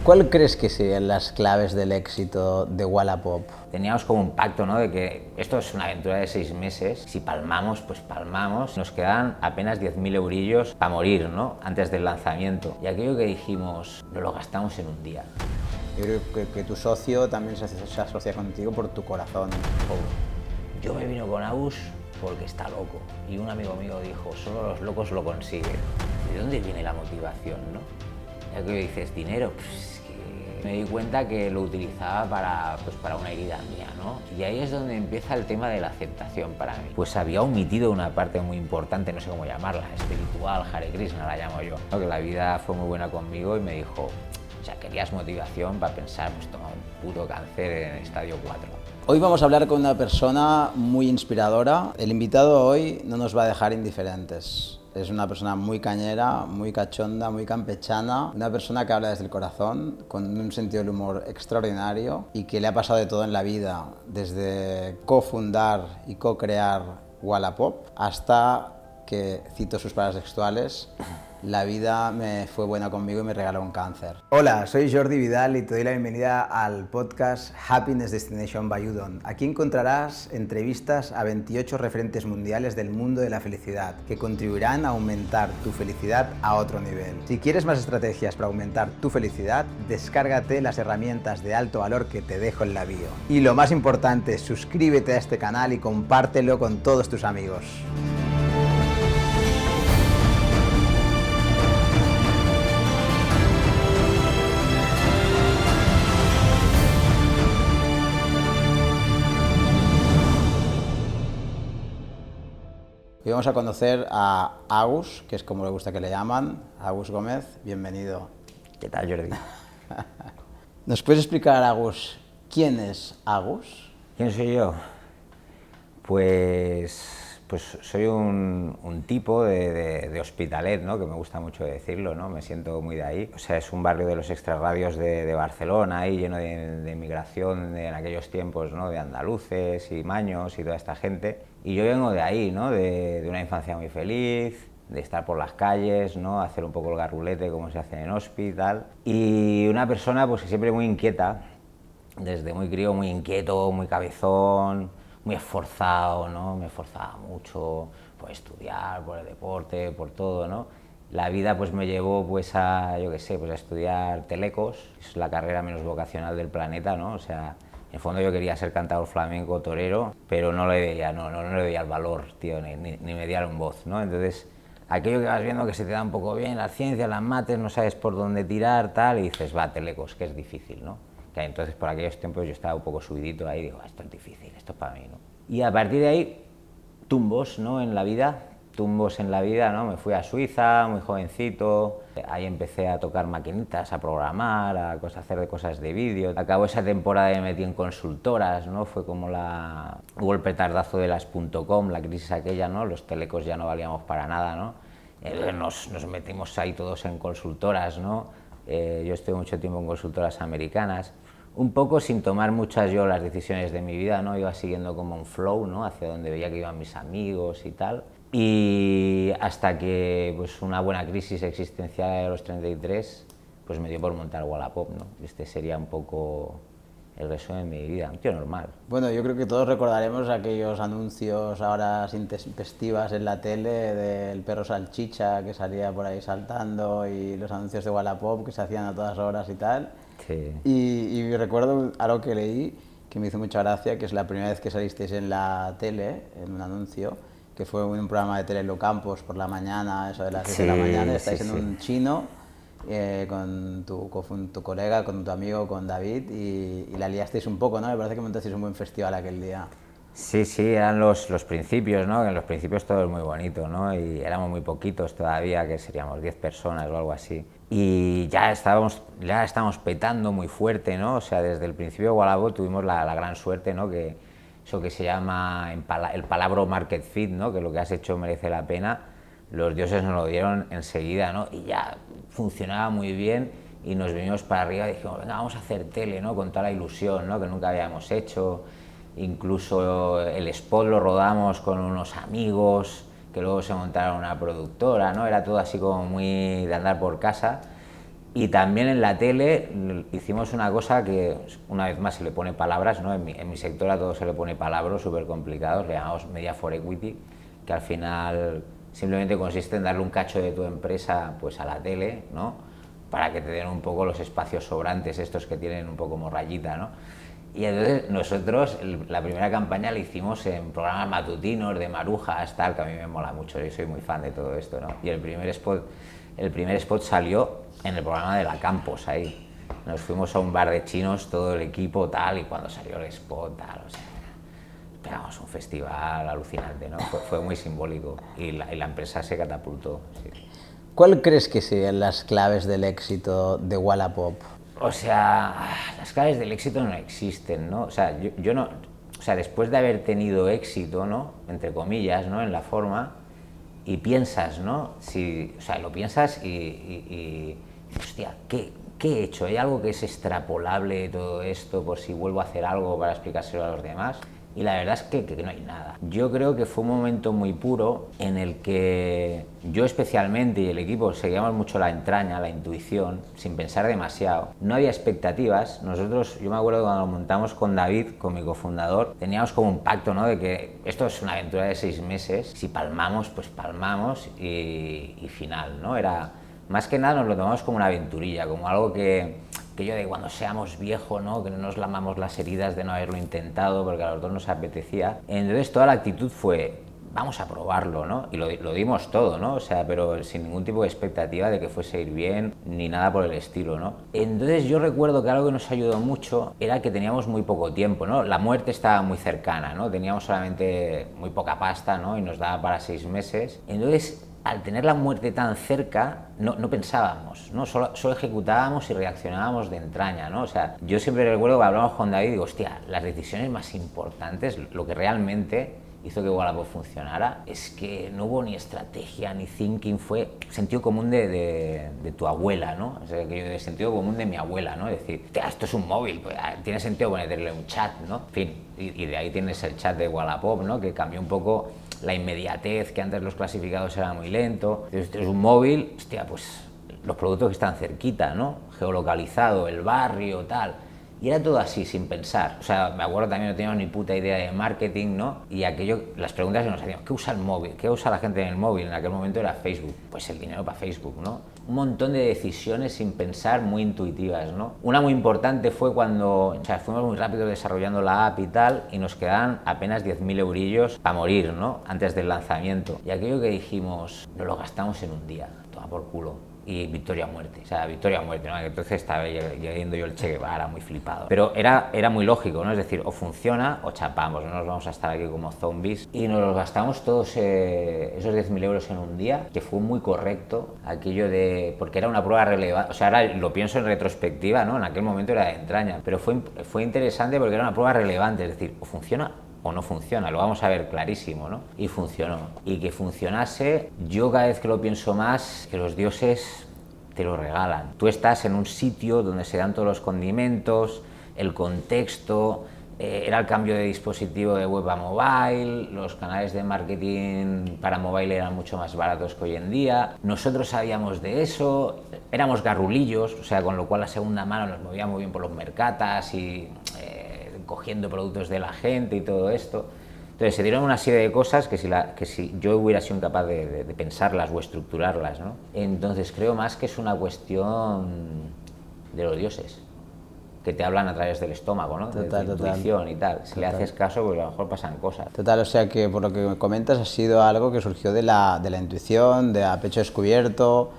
¿Cuál crees que serían las claves del éxito de Wallapop? Teníamos como un pacto, ¿no? De que esto es una aventura de 6 meses, si palmamos, pues palmamos. Nos quedan apenas 10.000 eurillos para morir, ¿no? Antes del lanzamiento. Y aquello que dijimos, no lo gastamos en un día. Yo creo que tu socio también se asocia contigo por tu corazón. Yo me vino con Agus porque está loco. Y un amigo mío dijo, solo los locos lo consiguen. ¿De dónde viene la motivación, no? Ya que dices, dinero, pues me di cuenta que lo utilizaba para una herida mía, ¿no? Y ahí es donde empieza el tema de la aceptación para mí. Pues había omitido una parte muy importante, no sé cómo llamarla, espiritual, Hare Krishna la llamo yo, ¿no? Que la vida fue muy buena conmigo y me dijo, o sea, querías motivación para pensar, pues toma un puto cáncer en estadio 4. Hoy vamos a hablar con una persona muy inspiradora. El invitado hoy no nos va a dejar indiferentes. Es una persona muy cañera, muy cachonda, muy campechana, una persona que habla desde el corazón, con un sentido del humor extraordinario y que le ha pasado de todo en la vida, desde cofundar y co-crear Wallapop hasta que, cito sus palabras textuales, la vida me fue buena conmigo y me regaló un cáncer. Hola, soy Jordi Vidal y te doy la bienvenida al podcast Happiness Destination by Udon. Aquí encontrarás entrevistas a 28 referentes mundiales del mundo de la felicidad que contribuirán a aumentar tu felicidad a otro nivel. Si quieres más estrategias para aumentar tu felicidad, descárgate las herramientas de alto valor que te dejo en la bio. Y lo más importante, suscríbete a este canal y compártelo con todos tus amigos. Hoy vamos a conocer a Agus, que es como le gusta que le llaman, Agus Gómez. Bienvenido. ¿Qué tal, Jordi? ¿Nos puedes explicar, Agus, quién es Agus? ¿Quién soy yo? Pues soy un tipo de Hospitalet, ¿no? Que me gusta mucho decirlo, ¿no? Me siento muy de ahí. O sea, es un barrio de los extrarradios de Barcelona, ahí lleno de inmigración en aquellos tiempos, ¿no? De andaluces y maños y toda esta gente. Y yo vengo de ahí, ¿no? De una infancia muy feliz, de estar por las calles, ¿no? Hacer un poco el garrulete como se hace en Hospital. Y una persona pues que siempre muy inquieta, desde muy crío muy inquieto, muy cabezón, muy esforzado, ¿no? Me esforzaba mucho por estudiar, por el deporte, por todo, ¿no? La vida pues me llevó pues a, yo qué sé, pues a estudiar telecos, es la carrera menos vocacional del planeta, ¿no? O sea, en el fondo yo quería ser cantador flamenco, torero, pero no le veía, no le veía el valor, tío, ni me dieron voz, ¿no? Entonces, aquello que vas viendo que se te da un poco bien, las ciencias, las mates, no sabes por dónde tirar, tal, y dices, va, telecos, que es difícil, ¿no? Que entonces por aquellos tiempos yo estaba un poco subidito ahí y digo, esto es difícil, esto es para mí, ¿no? Y a partir de ahí, tumbos, ¿no? En la vida, ¿no? Me fui a Suiza, muy jovencito, ahí empecé a tocar maquinitas, a programar, a hacer cosas de vídeo. Acabó esa temporada y me metí en consultoras, ¿no? Fue como hubo el petardazo de las .com, la crisis aquella, ¿no? Los telecos ya no valíamos para nada, ¿no? Nos metimos ahí todos en consultoras, ¿no? Yo estuve mucho tiempo en consultoras americanas, un poco sin tomar muchas yo las decisiones de mi vida, ¿no? Iba siguiendo como un flow, ¿no? Hacia donde veía que iban mis amigos y tal. Y hasta que pues, una buena crisis existencial a los 33 pues me dio por montar Wallapop, ¿no? Este sería un poco el resumen de mi vida, un tío normal. Bueno, yo creo que todos recordaremos aquellos anuncios ahora intempestivas en la tele del perro salchicha que salía por ahí saltando y los anuncios de Wallapop que se hacían a todas horas y tal. Sí. Y recuerdo algo que leí que me hizo mucha gracia, que es la primera vez que salisteis en la tele, en un anuncio, que fue en un programa de tele en Locampos por la mañana, eso de las 10 de la mañana, estáis en un chino con tu colega, con tu amigo, con David, y la liasteis un poco, ¿no? Me parece que montasteis un buen festival aquel día. Sí, eran los principios, ¿no? En los principios todo es muy bonito, ¿no? Y éramos muy poquitos todavía, que seríamos 10 personas o algo así. Y ya estábamos petando muy fuerte, ¿no? O sea, desde el principio de Wallapop tuvimos la gran suerte, ¿no? Que eso que se llama el palabra market fit, ¿no? Que lo que has hecho merece la pena. Los dioses nos lo dieron enseguida, ¿no? Y ya funcionaba muy bien y nos vinimos para arriba y dijimos, venga, vamos a hacer tele, ¿no? Con toda la ilusión, ¿no? Que nunca habíamos hecho. Incluso el spot lo rodamos con unos amigos que luego se montaron una productora, ¿no? Era todo así como muy de andar por casa Y también en la tele hicimos una cosa que una vez más se le pone palabras, ¿no? En mi sector a todo se le pone palabras súper complicados, le llamamos Media for Equity, que al final simplemente consiste en darle un cacho de tu empresa pues a la tele, ¿no? Para que te den un poco los espacios sobrantes estos que tienen un poco morrayita, ¿no? Y entonces nosotros la primera campaña la hicimos en programas matutinos de marujas, tal, que a mí me mola mucho, yo soy muy fan de todo esto, ¿no? Y el primer spot salió en el programa de la Campos, ahí. Nos fuimos a un bar de chinos, todo el equipo, tal, y cuando salió el spot, tal, o sea, pegamos un festival alucinante, ¿no? Fue muy simbólico y la empresa se catapultó, sí. ¿Cuál crees que serían las claves del éxito de Wallapop? O sea, las claves del éxito no existen, ¿no? O sea, yo no... O sea, después de haber tenido éxito, ¿no? Entre comillas, ¿no? En la forma, y piensas, ¿no? O sea, lo piensas y hostia, ¿qué he hecho? ¿Hay algo que es extrapolable de todo esto por si vuelvo a hacer algo para explicárselo a los demás? Y la verdad es que no hay nada. Yo creo que fue un momento muy puro en el que yo especialmente y el equipo seguíamos mucho la entraña, la intuición, sin pensar demasiado. No había expectativas. Nosotros, yo me acuerdo cuando lo montamos con David, con mi cofundador, teníamos como un pacto, ¿no? De que esto es una aventura de 6 meses. Si palmamos, pues palmamos y final, ¿no? Era, más que nada nos lo tomamos como una aventurilla, como algo que yo de cuando seamos viejos, ¿no? Que no nos lamamos las heridas de no haberlo intentado porque a los dos nos apetecía. Entonces toda la actitud fue, vamos a probarlo, ¿no? Y lo dimos todo, ¿no? O sea, pero sin ningún tipo de expectativa de que fuese a ir bien ni nada por el estilo, ¿no? Entonces yo recuerdo que algo que nos ayudó mucho era que teníamos muy poco tiempo, ¿no? La muerte estaba muy cercana, ¿no? Teníamos solamente muy poca pasta, ¿no? Y nos daba para 6 meses. Entonces, al tener la muerte tan cerca, no pensábamos, ¿no? Solo ejecutábamos y reaccionábamos de entraña, ¿no? O sea, yo siempre recuerdo que hablamos con David y digo, hostia, las decisiones más importantes, lo que realmente hizo que Wallapop funcionara, es que no hubo ni estrategia ni thinking, fue sentido común de tu abuela, ¿no? O sea, que yo de sentido común de mi abuela, ¿no? Es decir, esto es un móvil, pues tiene sentido ponerle un chat, ¿no? En fin, y de ahí tienes el chat de Wallapop, ¿no? Que cambió un poco la inmediatez, que antes los clasificados eran muy lentos. Entonces, es un móvil, hostia, pues los productos que están cerquita, ¿no? Geolocalizado, el barrio, tal. Y era todo así, sin pensar. O sea, me acuerdo también no teníamos ni puta idea de marketing, ¿no? Y aquello, las preguntas que nos hacíamos, ¿qué usa el móvil? ¿Qué usa la gente en el móvil? En aquel momento era Facebook. Pues el dinero para Facebook, ¿no? Un montón de decisiones sin pensar, muy intuitivas, ¿no? Una muy importante fue cuando, o sea, fuimos muy rápido desarrollando la app y tal, y nos quedaban apenas 10.000 eurillos para morir, ¿no? Antes del lanzamiento. Y aquello que dijimos, nos lo gastamos en un día, toma por culo. Y victoria o muerte, o sea, victoria o muerte, ¿no? Entonces estaba leyendo yo el Che Guevara muy flipado. Pero era muy lógico, ¿no? Es decir, o funciona o chapamos, no nos vamos a estar aquí como zombies. Y nos los gastamos todos esos 10.000 euros en un día, que fue muy correcto, aquello de... porque era una prueba relevante, o sea, ahora lo pienso en retrospectiva, ¿no? En aquel momento era de entraña, pero fue interesante porque era una prueba relevante, es decir, o funciona o no funciona, lo vamos a ver clarísimo, ¿no? Y funcionó. Y que funcionase, yo cada vez que lo pienso más, que los dioses te lo regalan. Tú estás en un sitio donde se dan todos los condimentos, el contexto, era el cambio de dispositivo de web a mobile, los canales de marketing para mobile eran mucho más baratos que hoy en día, nosotros sabíamos de eso, éramos garrulillos, o sea, con lo cual la segunda mano nos movíamos muy bien por los mercatas y... cogiendo productos de la gente y todo esto. Entonces se dieron una serie de cosas que si yo hubiera sido incapaz de pensarlas o estructurarlas, ¿no? Entonces creo más que es una cuestión de los dioses, que te hablan a través del estómago, ¿no? Total, de tu intuición y tal. Si le haces caso, pues a lo mejor pasan cosas. Total, o sea que por lo que me comentas ha sido algo que surgió de la intuición, de a pecho descubierto,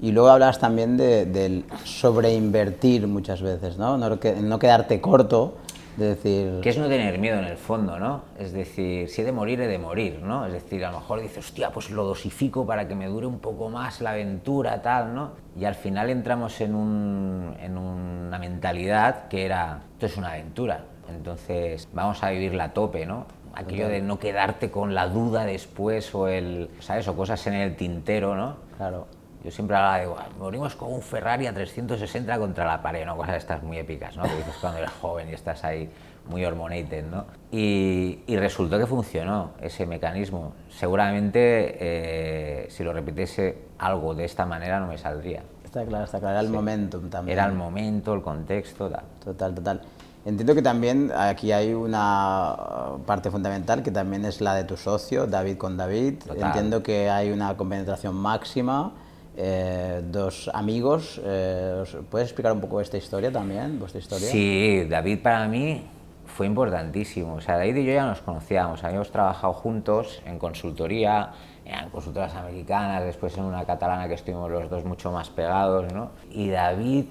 y luego hablas también del sobreinvertir muchas veces, ¿no? No quedarte corto. De decir... que es no tener miedo en el fondo, ¿no? Es decir, si he de morir, ¿no? Es decir, a lo mejor dices, hostia, pues lo dosifico para que me dure un poco más la aventura, tal, ¿no? Y al final entramos en una mentalidad que era, esto es una aventura, entonces vamos a vivirla a tope, ¿no? Aquello de no quedarte con la duda después o ¿sabes? O cosas en el tintero, ¿no? Claro. Yo siempre hablaba de, morimos con un Ferrari a 360 contra la pared, ¿no? Cosas estas muy épicas, ¿no? Que dices cuando eres joven y estás ahí muy hormonated, ¿no? Y resultó que funcionó ese mecanismo. Seguramente si lo repitiese algo de esta manera no me saldría. está claro. Era el Sí. momentum también. Era el momento, el contexto, tal. Total, total. Entiendo que también aquí hay una parte fundamental que también es la de tu socio, David con David. Total. Entiendo que hay una compenetración máxima, dos amigos. ¿Puedes explicar un poco esta historia también, vuestra historia? Sí, David para mí fue importantísimo. O sea, David y yo ya nos conocíamos, habíamos trabajado juntos en consultoría, en consultoras americanas, después en una catalana que estuvimos los dos mucho más pegados, ¿no? Y David,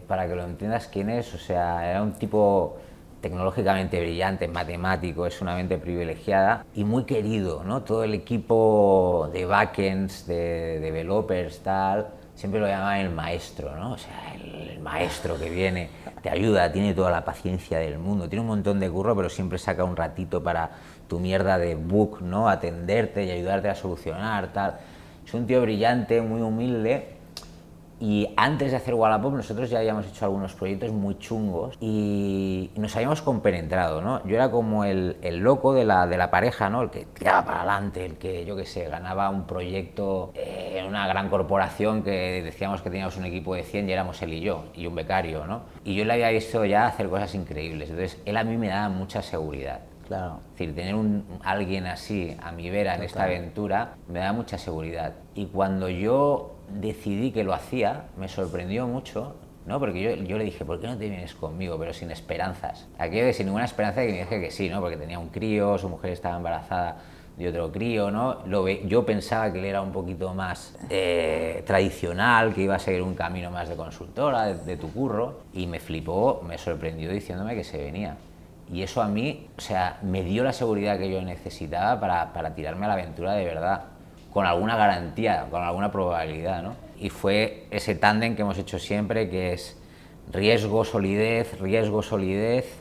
para que lo entiendas quién es, o sea, era un tipo tecnológicamente brillante, matemático, es una mente privilegiada y muy querido, ¿no? Todo el equipo de backends, de developers, tal, siempre lo llamaban el maestro, ¿no? O sea, el maestro que viene, te ayuda, tiene toda la paciencia del mundo, tiene un montón de curro, pero siempre saca un ratito para tu mierda de bug, ¿no? Atenderte y ayudarte a solucionar, tal. Es un tío brillante, muy humilde. Y antes de hacer Wallapop nosotros ya habíamos hecho algunos proyectos muy chungos y nos habíamos compenetrado, ¿no? Yo era como el loco de la pareja, ¿no? El que tiraba para adelante, el que, yo qué sé, ganaba un proyecto en una gran corporación que decíamos que teníamos un equipo de 100 y éramos él y yo, y un becario, ¿no? Y yo le había visto ya hacer cosas increíbles, entonces él a mí me daba mucha seguridad. Claro. Es decir, tener alguien así a mi vera en esta aventura me da mucha seguridad. Y cuando yo decidí que lo hacía, me sorprendió mucho, ¿no? Porque yo le dije, ¿por qué no te vienes conmigo? Pero sin esperanzas. Aquello de sin ninguna esperanza de que me dije que sí, ¿no? Porque tenía un crío, su mujer estaba embarazada de otro crío, ¿no? Yo pensaba que él era un poquito más tradicional, que iba a seguir un camino más de consultora, de tu curro, y me flipó, me sorprendió diciéndome que se venía. Y eso a mí, o sea, me dio la seguridad que yo necesitaba para tirarme a la aventura de verdad, con alguna garantía, con alguna probabilidad, ¿no? Y fue ese tándem que hemos hecho siempre, que es riesgo, solidez,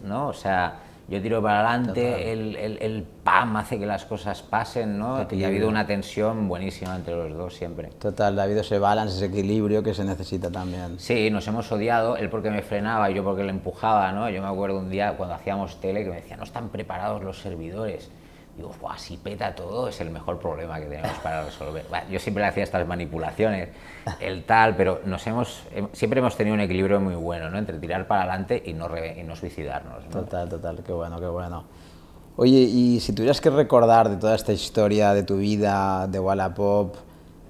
¿no? O sea, yo tiro para adelante, el PAM hace que las cosas pasen, ¿no? Y ha habido una tensión buenísima entre los dos siempre. Total, ha habido ese balance, ese equilibrio que se necesita también. Sí, nos hemos odiado, él porque me frenaba y yo porque le empujaba, ¿no? Yo me acuerdo un día cuando hacíamos tele que me decía, no están preparados los servidores. Digo, buah, si peta todo es el mejor problema que tenemos para resolver. Bueno, yo siempre le hacía estas manipulaciones, el tal, pero siempre hemos tenido un equilibrio muy bueno, ¿no? Entre tirar para adelante y no suicidarnos, ¿no? Total, total, qué bueno, qué bueno. Oye, y si tuvieras que recordar de toda esta historia de tu vida, de Wallapop,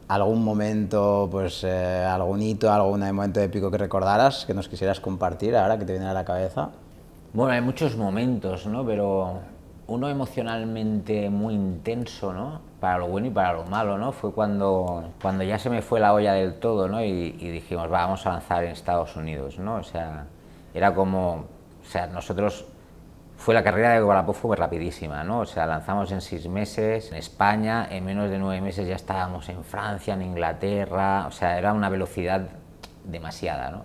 algún momento, pues algún hito, algún momento épico que recordaras, que nos quisieras compartir ahora, que te viene a la cabeza. Bueno, hay muchos momentos, ¿no? Pero uno emocionalmente muy intenso, ¿no? Para lo bueno y para lo malo, ¿no? Fue cuando ya se me fue la olla del todo, ¿no? Y dijimos, vamos a lanzar en Estados Unidos, ¿no? O sea, era como, o sea, fue la carrera de Wallapop fue rapidísima, ¿no? O sea, lanzamos en 6 meses en España, en menos de 9 meses ya estábamos en Francia, en Inglaterra, o sea, era una velocidad demasiada, ¿no?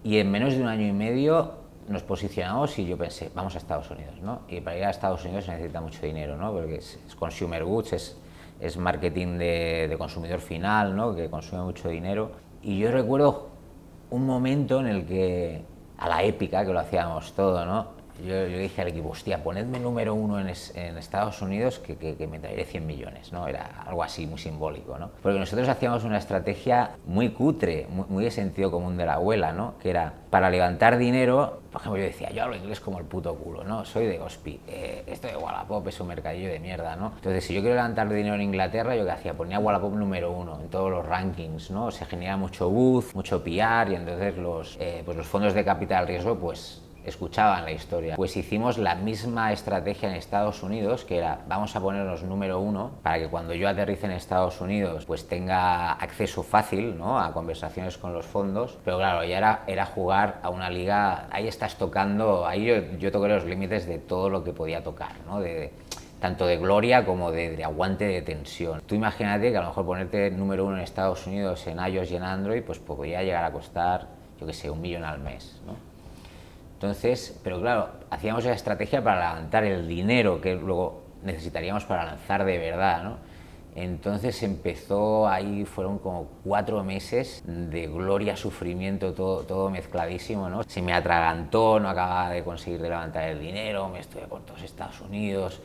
Y en menos de 1 año y medio nos posicionamos y yo pensé, vamos a Estados Unidos, ¿no? Y para ir a Estados Unidos se necesita mucho dinero, ¿no? Porque es consumer goods, es marketing de consumidor final, ¿no? Que consume mucho dinero. Y yo recuerdo un momento en el que, a la épica, que lo hacíamos todo, ¿no? Yo dije al equipo, hostia, ponedme número 1 en Estados Unidos que me traeré 100 millones, ¿no? Era algo así muy simbólico, ¿no? Porque nosotros hacíamos una estrategia muy cutre, muy de sentido común de la abuela, ¿no? Que era, para levantar dinero, por ejemplo, yo decía, yo hablo inglés como el puto culo, ¿no? Soy de Hospi, esto de Wallapop es un mercadillo de mierda, ¿no? Entonces, si yo quiero levantar dinero en Inglaterra, ¿yo qué hacía? Ponía Wallapop número 1 en todos los rankings, ¿no? Se genera mucho buzz, mucho PR y entonces los fondos de capital riesgo, pues escuchaban la historia. Pues hicimos la misma estrategia en Estados Unidos, que era, vamos a ponernos número 1 para que cuando yo aterrice en Estados Unidos pues tenga acceso fácil, ¿no? A conversaciones con los fondos, pero claro, ya era jugar a una liga, ahí estás tocando, ahí yo toqué los límites de todo lo que podía tocar, ¿no? Tanto de gloria como de aguante de tensión. Tú imagínate que a lo mejor ponerte número 1 en Estados Unidos en iOS y en Android pues podría llegar a costar, yo qué sé, 1 millón al mes, ¿no? Entonces, pero claro, hacíamos esa estrategia para levantar el dinero que luego necesitaríamos para lanzar de verdad, ¿no? Entonces empezó, ahí fueron como 4 meses de gloria, sufrimiento, todo mezcladísimo, ¿no? Se me atragantó, no acababa de conseguir levantar el dinero, me estuve por todos Estados Unidos,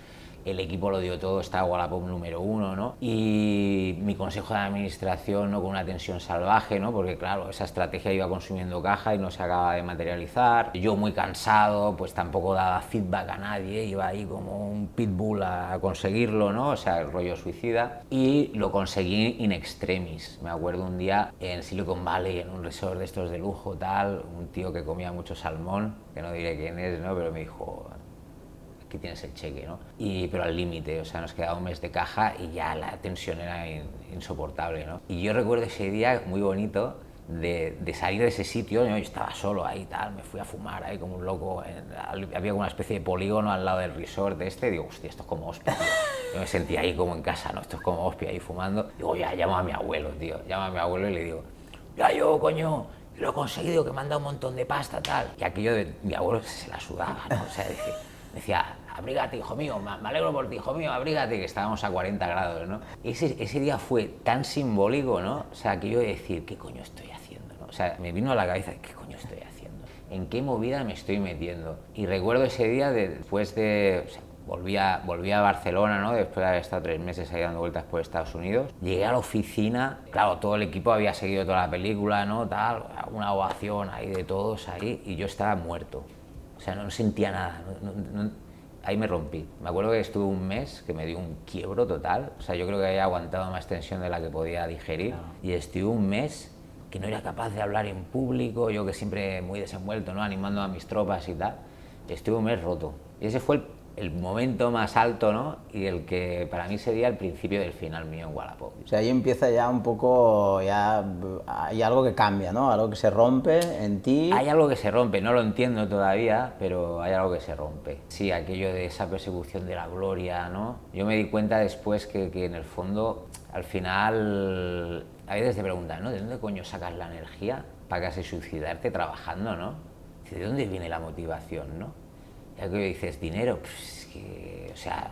el equipo lo dio todo, estaba Wallapop número 1, ¿no? Y mi consejo de administración, ¿no? Con una tensión salvaje, ¿no? Porque claro, esa estrategia iba consumiendo caja y no se acaba de materializar. Yo muy cansado, pues tampoco daba feedback a nadie, iba ahí como un pitbull a conseguirlo, ¿no? O sea, el rollo suicida. Y lo conseguí in extremis. Me acuerdo un día en Silicon Valley, en un resort de estos de lujo, tal, un tío que comía mucho salmón, que no diré quién es, ¿no? Pero me dijo, aquí tienes el cheque, ¿no? Pero al límite, o sea, nos quedaba un mes de caja y ya la tensión era insoportable, ¿no? Y yo recuerdo ese día muy bonito de salir de ese sitio, ¿no? Yo estaba solo ahí, tal, me fui a fumar ahí como un loco, había como una especie de polígono al lado del resort digo, hostia, esto es como hostia, tío. Yo me sentía ahí como en casa, ¿no? Esto es como hostia, ahí fumando. Digo, ya, llamo a mi abuelo, tío, llamo a mi abuelo y le digo, ya yo, coño, lo he conseguido, que me han dado un montón de pasta, tal. Y aquello de mi abuelo se la sudaba, ¿no? O sea, decía, abrígate, hijo mío, me alegro por ti, hijo mío, abrígate, que estábamos a 40 grados, ¿no? Ese día fue tan simbólico, ¿no? O sea, que yo de decir, ¿qué coño estoy haciendo, ¿no? O sea, me vino a la cabeza, ¿qué coño estoy haciendo? ¿En qué movida me estoy metiendo? Y recuerdo ese día, después de... O sea, volví a Barcelona, ¿no? Después de haber estado 3 meses ahí dando vueltas por Estados Unidos. Llegué a la oficina, claro, todo el equipo había seguido toda la película, ¿no? Tal, una ovación ahí de todos ahí, y yo estaba muerto. O sea, no sentía nada, ahí me rompí. Me acuerdo que estuve un mes que me dio un quiebro total, o sea, yo creo que había aguantado más tensión de la que podía digerir, y estuve un mes que no era capaz de hablar en público, yo que siempre muy desenvuelto, ¿no? Animando a mis tropas y tal, estuve un mes roto. Y ese fue el momento más alto, ¿no? Y el que para mí sería el principio del final mío en Wallapop. O sea, ahí empieza ya un poco, ya hay algo que cambia, ¿no? Algo que se rompe en ti. Hay algo que se rompe, no lo entiendo todavía, pero hay algo que se rompe. Sí, aquello de esa persecución de la gloria, ¿no? Yo me di cuenta después que en el fondo, al final, a veces te preguntan, ¿no? ¿De dónde coño sacas la energía para casi suicidarte trabajando, ¿no? ¿De dónde viene la motivación, no? Ya que dices, dinero, pues que, o sea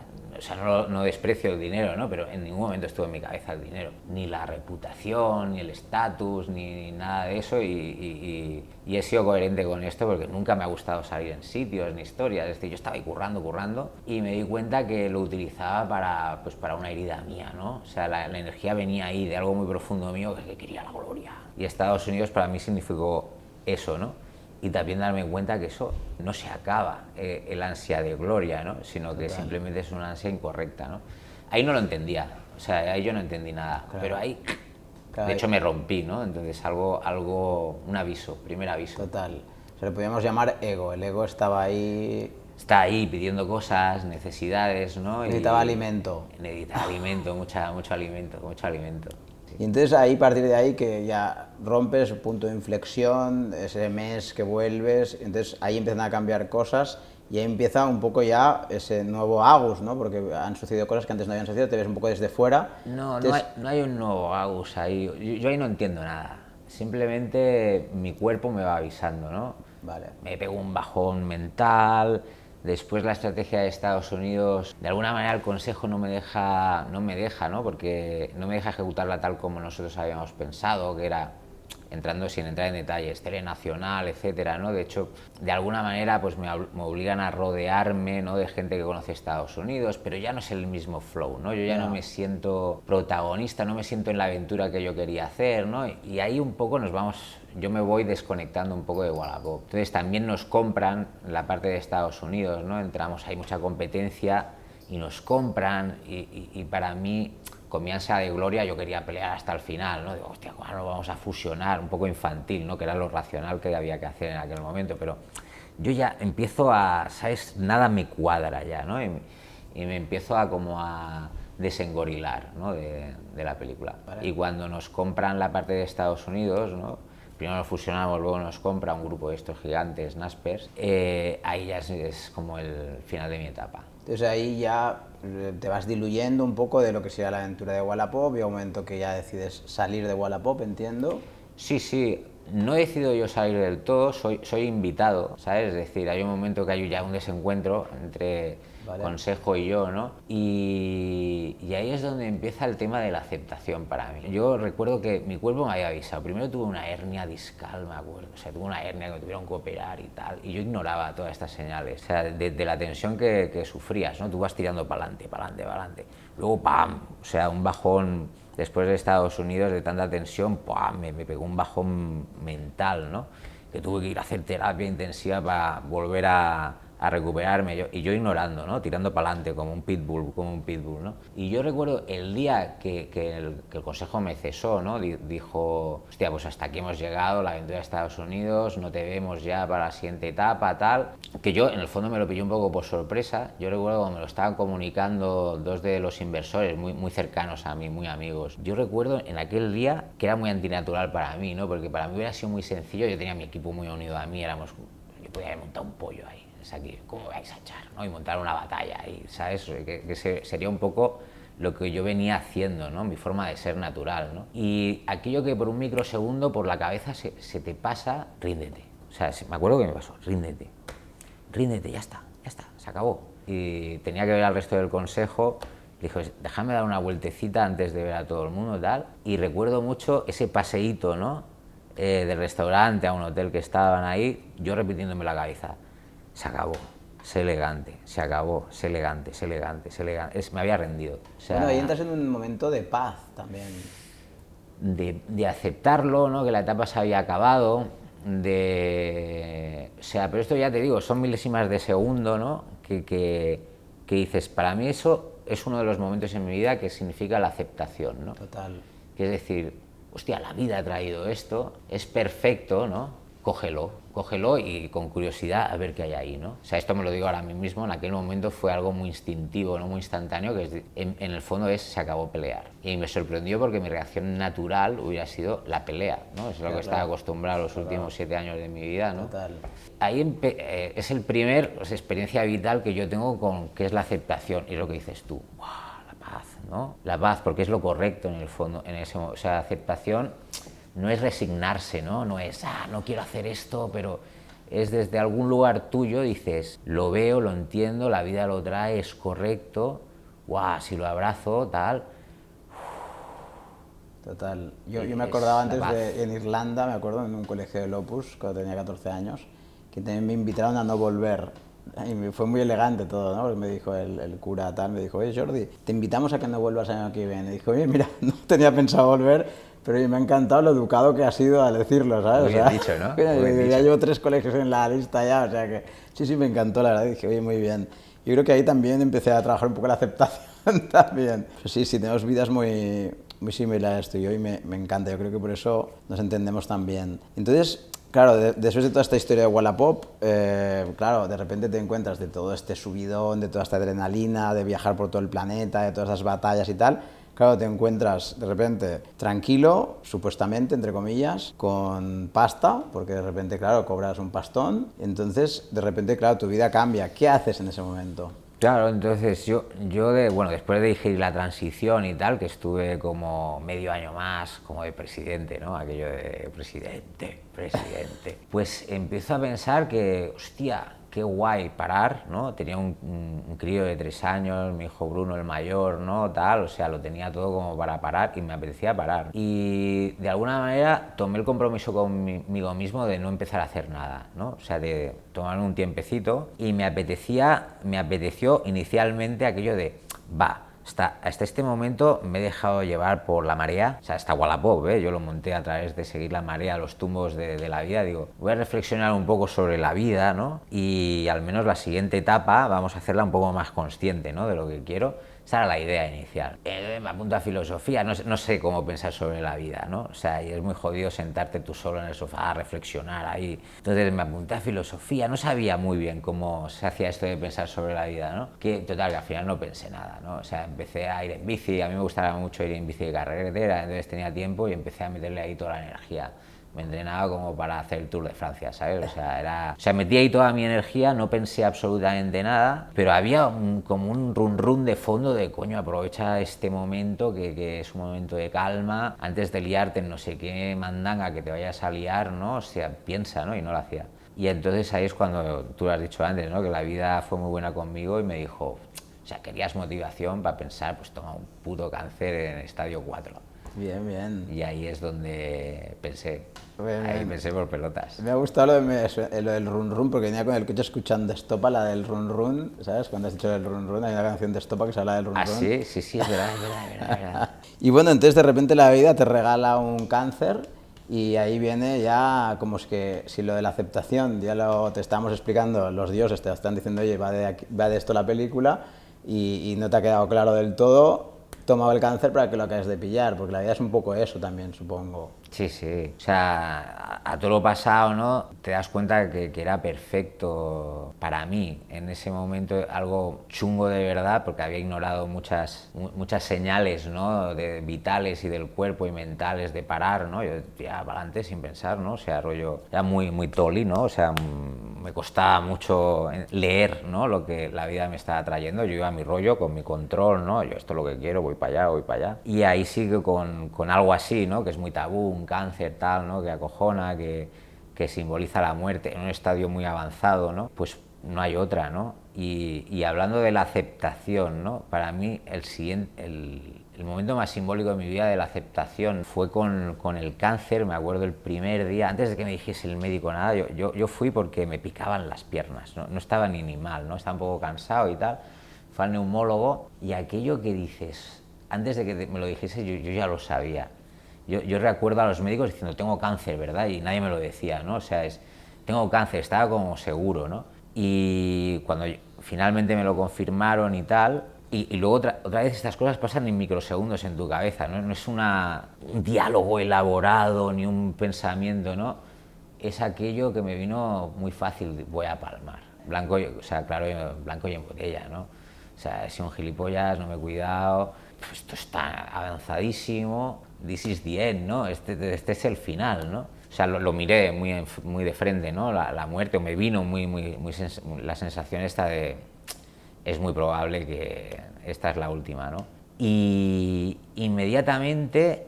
no desprecio el dinero, ¿no? Pero en ningún momento estuvo en mi cabeza el dinero. Ni la reputación, ni el estatus, ni nada de eso. Y he sido coherente con esto porque nunca me ha gustado salir en sitios ni historias. Es decir, yo estaba ahí currando y me di cuenta que lo utilizaba para una herida mía, ¿no? O sea, la energía venía ahí de algo muy profundo mío que quería la gloria. Y Estados Unidos para mí significó eso, ¿no? Y también darme cuenta que eso no se acaba, el ansia de gloria, ¿no? Sino que simplemente es una ansia incorrecta, ¿no? Ahí no lo entendía, o sea, ahí yo no entendí nada, claro. Pero ahí, claro, de hecho me rompí, ¿no? Entonces un aviso, primer aviso. Total, se lo podríamos llamar ego, el ego estaba ahí... Está ahí pidiendo cosas, necesidades, ¿no? Necesitaba alimento. Necesitaba alimento, mucho alimento. Y entonces ahí, a partir de ahí, que ya rompes, punto de inflexión, ese mes que vuelves, entonces ahí empiezan a cambiar cosas y ahí empieza un poco ya ese nuevo Agus, ¿no? Porque han sucedido cosas que antes no habían sucedido, te ves un poco desde fuera. No, entonces... no hay un nuevo Agus ahí, yo ahí no entiendo nada, simplemente mi cuerpo me va avisando, ¿no? Vale. Me pego un bajón mental. Después la estrategia de Estados Unidos, de alguna manera el Consejo no me deja, ¿no? Porque no me deja ejecutarla tal como nosotros habíamos pensado, que era, sin entrar en detalles, telenacional, etcétera, ¿no? De hecho, de alguna manera pues me obligan a rodearme, ¿no? De gente que conoce Estados Unidos, pero ya no es el mismo flow, ¿no? Yo ya no me siento protagonista, no me siento en la aventura que yo quería hacer, ¿no? Y ahí un poco yo me voy desconectando un poco de Wallapop. Entonces también nos compran la parte de Estados Unidos, ¿no? Hay mucha competencia y nos compran y para mí, con mi ansia de gloria, yo quería pelear hasta el final, ¿no? Digo, hostia, ¿cuándo vamos a fusionar? Un poco infantil, ¿no? Que era lo racional que había que hacer en aquel momento, pero yo ya empiezo ¿sabes? Nada me cuadra ya, ¿no? Y me empiezo a desengorilar, ¿no? de la película. Vale. Y cuando nos compran la parte de Estados Unidos, ¿no? Primero nos fusionamos, luego nos compra un grupo de estos gigantes, Naspers, ahí ya es como el final de mi etapa. Entonces ahí ya te vas diluyendo un poco de lo que sería la aventura de Wallapop y a un momento que ya decides salir de Wallapop, entiendo. Sí, no he decidido yo salir del todo, soy invitado, ¿sabes? Es decir, hay un momento que hay ya un desencuentro entre Consejo y yo, ¿no? Y ahí es donde empieza el tema de la aceptación para mí. Yo recuerdo que mi cuerpo me había avisado. Primero tuve una hernia discal, me acuerdo. O sea, tuve una hernia que me tuvieron que operar y tal. Y yo ignoraba todas estas señales. O sea, de la tensión que sufrías, ¿no? Tú vas tirando para adelante, para adelante, para adelante. Luego, ¡pam! O sea, un bajón después de Estados Unidos, de tanta tensión, ¡pam! Me pegó un bajón mental, ¿no? Que tuve que ir a hacer terapia intensiva para volver a recuperarme, y yo ignorando, ¿no? Tirando para adelante como un pitbull, ¿no? Y yo recuerdo el día que el consejo me cesó, ¿no? Dijo, hostia, pues hasta aquí hemos llegado, la aventura de Estados Unidos, no te vemos ya para la siguiente etapa, tal, que yo en el fondo me lo pillé un poco por sorpresa. Yo recuerdo cuando me lo estaban comunicando dos de los inversores muy cercanos a mí, muy amigos. Yo recuerdo en aquel día que era muy antinatural para mí, ¿no? Porque para mí hubiera sido muy sencillo, yo tenía mi equipo muy unido a mí, yo podía haber montado un pollo ahí. Aquí, ¿cómo vais a echar? ¿No? Y montar una batalla ahí, ¿sabes? Que sería un poco lo que yo venía haciendo, ¿no? Mi forma de ser natural, ¿no? Y aquello que por un microsegundo por la cabeza se te pasa, ríndete. O sea, me acuerdo que me pasó, ríndete, ya está, se acabó. Y tenía que ver al resto del consejo, dijo, déjame dar una vueltecita antes de ver a todo el mundo, tal. Y recuerdo mucho ese paseíto, ¿no? Del restaurante a un hotel que estaban ahí, yo repitiéndome la cabeza. Se acabó, sé elegante, se acabó, sé elegante. Me había rendido. O sea, bueno, ahí entras en un momento de paz también. De aceptarlo, ¿no? Que la etapa se había acabado, o sea, pero esto ya te digo, son milésimas de segundo, ¿no? Que dices, para mí eso es uno de los momentos en mi vida que significa la aceptación, ¿no? Total. Que es decir, hostia, la vida ha traído esto, es perfecto, ¿no? Cógelo y con curiosidad a ver qué hay ahí, ¿no? O sea, esto me lo digo ahora mismo, en aquel momento fue algo muy instintivo, ¿no? Muy instantáneo, que en el fondo se acabó pelear. Y me sorprendió porque mi reacción natural hubiera sido la pelea, ¿no? Es lo que estaba acostumbrado los últimos 7 años de mi vida, ¿no? Total. Ahí es el primer experiencia vital que yo tengo que es la aceptación, y lo que dices tú, ¡wow! La paz, ¿no? La paz, porque es lo correcto en el fondo, o sea, aceptación no es resignarse, ¿no? No es, no quiero hacer esto, pero es desde algún lugar tuyo, dices, lo veo, lo entiendo, la vida lo trae, es correcto, guau, si lo abrazo, tal. Total. Yo me acordaba antes en Irlanda, me acuerdo en un colegio del Opus, cuando tenía 14 años, que también me invitaron a no volver. Y fue muy elegante todo, ¿no? Porque me dijo el cura tal, me dijo, oye Jordi, te invitamos a que no vuelvas el año que viene. Y dijo, oye, mira, no tenía pensado volver, pero me ha encantado lo educado que ha sido al decirlo, ¿sabes? Muy bien dicho, ¿no? Ya llevo 3 colegios en la lista ya, o sea que sí, me encantó, la verdad. Y dije, oye, muy bien. Yo creo que ahí también empecé a trabajar un poco la aceptación también. Pues sí, tenemos vidas muy similares tú y yo, y me encanta. Yo creo que por eso nos entendemos tan bien. Entonces, claro, después de toda esta historia de Wallapop, claro, de repente te encuentras de todo este subidón, de toda esta adrenalina, de viajar por todo el planeta, de todas las batallas y tal. Claro, te encuentras de repente tranquilo, supuestamente, entre comillas, con pasta, porque de repente, claro, cobras un pastón. Entonces, de repente, claro, tu vida cambia. ¿Qué haces en ese momento? Claro, entonces yo después de digerir la transición y tal, que estuve como medio año más como de presidente, ¿no? Aquello de presidente, pues empiezo a pensar que, hostia, qué guay parar, ¿no? Tenía un crío de 3 años, mi hijo Bruno el mayor, ¿no? Tal, o sea, lo tenía todo como para parar y me apetecía parar. Y de alguna manera tomé el compromiso conmigo mismo de no empezar a hacer nada, ¿no? O sea, de tomar un tiempecito, y me apeteció inicialmente aquello de, hasta este momento me he dejado llevar por la marea, o sea, hasta Wallapop, yo lo monté a través de seguir la marea, los tumbos de la vida. Digo, voy a reflexionar un poco sobre la vida, ¿no? Y al menos la siguiente etapa vamos a hacerla un poco más consciente, ¿no? De lo que quiero. Esa era la idea inicial. Me apunto a filosofía, no sé cómo pensar sobre la vida, ¿no? O sea, y es muy jodido sentarte tú solo en el sofá a reflexionar ahí. Entonces me apunté a filosofía, no sabía muy bien cómo se hacía esto de pensar sobre la vida, ¿no? Total, que al final no pensé nada, ¿no? O sea, empecé a ir en bici, a mí me gustaba mucho ir en bici de carretera, entonces tenía tiempo y empecé a meterle ahí toda la energía. me entrenaba como para hacer el Tour de Francia, ¿sabes? O sea, metí ahí toda mi energía, no pensé absolutamente nada, pero había como un run run de fondo de, coño, aprovecha este momento que es un momento de calma, antes de liarte en no sé qué mandanga que te vayas a liar, ¿no? O sea, piensa, ¿no? Y no lo hacía. Y entonces ahí es cuando tú lo has dicho antes, ¿no? Que la vida fue muy buena conmigo y me dijo, o sea, querías motivación para pensar, pues toma un puto cáncer en estadio 4. Bien, bien. Y ahí es donde pensé, Bien, ahí bien. pensé por pelotas. Me ha gustado lo del run run porque venía con el coche escuchando Estopa, la del run run, ¿sabes? Cuando has dicho el run run, hay una canción de Estopa que se habla del run Ah, run. sí, sí, sí, es verdad, es verdad, es verdad, es verdad. Y bueno, entonces de repente la vida te regala un cáncer y ahí viene ya como es que si lo de la aceptación, ya lo te estamos explicando, los dioses te están diciendo, oye, va de esto la película y no te ha quedado claro del todo, toma el cáncer para que lo acabes de pillar, porque la vida es un poco eso también, supongo. Sí, sí. O sea, a todo lo pasado, ¿no? Te das cuenta que era perfecto para mí. En ese momento algo chungo de verdad, porque había ignorado muchas señales, ¿no? Vitales y del cuerpo y mentales de parar, ¿no? Yo ya para adelante sin pensar, ¿no? O sea, rollo, ya muy toli, ¿no? O sea, me costaba mucho leer, ¿no? Lo que la vida me estaba trayendo. Yo iba a mi rollo con mi control, ¿no? Yo esto es lo que quiero, voy para allá, voy para allá. Y ahí sí que con algo así, ¿no? Que es muy tabú, un cáncer tal, ¿no? Que acojona, que simboliza la muerte en un estadio muy avanzado, ¿no? Pues no hay otra, ¿no? Y hablando de la aceptación, ¿no? Para mí el momento más simbólico de mi vida de la aceptación fue con el cáncer. Me acuerdo el primer día, antes de que me dijese el médico nada, yo fui porque me picaban las piernas, no estaba ni mal, ¿no? Estaba un poco cansado y tal. Fue al neumólogo y aquello que dices, antes de que me lo dijese yo ya lo sabía. Yo recuerdo a los médicos diciendo, tengo cáncer, ¿verdad? Y nadie me lo decía, ¿no? O sea, tengo cáncer, estaba como seguro, ¿no? Y cuando finalmente me lo confirmaron y tal, y luego otra vez estas cosas pasan en microsegundos en tu cabeza, ¿no? No es un diálogo elaborado ni un pensamiento, ¿no? Es aquello que me vino muy fácil, voy a palmar. Blanco, o sea, claro, blanco y en botella, ¿no? O sea, he sido un gilipollas, no me he cuidado, pues esto está avanzadísimo, this is the end, ¿no? Este es el final, ¿no? O sea, lo miré muy de frente, ¿no? La muerte, o me vino la sensación esta de, es muy probable que esta es la última, ¿no? Y inmediatamente,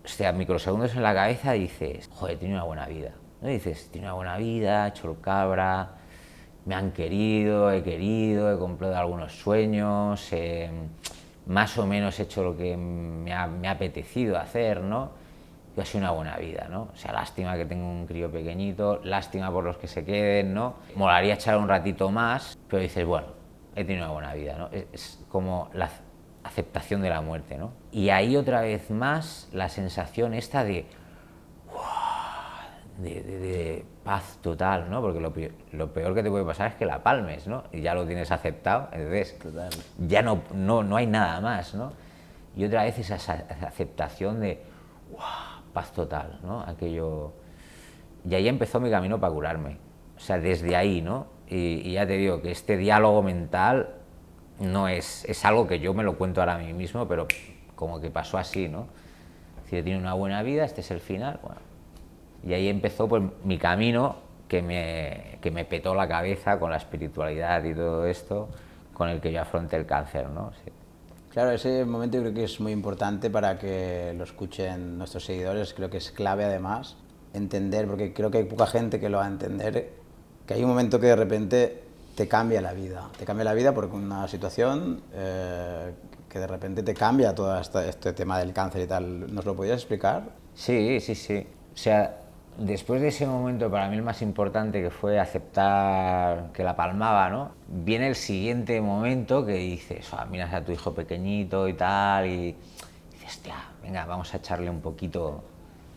o sea, microsegundos en la cabeza dices, joder, he tenido una buena vida, ¿no? Dices, tiene una buena vida, he hecho el cabra, me han querido, he cumplido algunos sueños, más o menos he hecho lo que me ha apetecido hacer, ¿no? Y ha sido una buena vida, ¿no? O sea, lástima que tengo un crío pequeñito, lástima por los que se queden, ¿no? Molaría echar un ratito más, pero dices, bueno, he tenido una buena vida, ¿no? Es como la aceptación de la muerte, ¿no? Y ahí otra vez más la sensación esta de paz total, ¿no? Porque lo peor que te puede pasar es que la palmes, ¿no? Y ya lo tienes aceptado, entonces total, ya no hay nada más, ¿no? Y otra vez esa aceptación de paz total, ¿no? Aquello... Y ahí empezó mi camino para curarme. O sea, desde ahí, ¿no? Y ya te digo que este diálogo mental no es algo que yo me lo cuento ahora a mí mismo, pero como que pasó así, ¿no? Si tiene una buena vida, este es el final, bueno. Y ahí empezó pues mi camino que me petó la cabeza con la espiritualidad y todo esto, con el que yo afronté el cáncer, ¿no? Sí. Claro, ese momento yo creo que es muy importante para que lo escuchen nuestros seguidores, creo que es clave además entender, porque creo que hay poca gente que lo va a entender, que hay un momento que de repente te cambia la vida porque una situación que de repente te cambia todo este tema del cáncer y tal. ¿Nos lo podrías explicar? Sí, sí, sí. O sea, después de ese momento, para mí el más importante, que fue aceptar que la palmaba, ¿no? Viene el siguiente momento que dices, miras a tu hijo pequeñito y tal, y dices, hostia, venga, vamos a echarle un poquito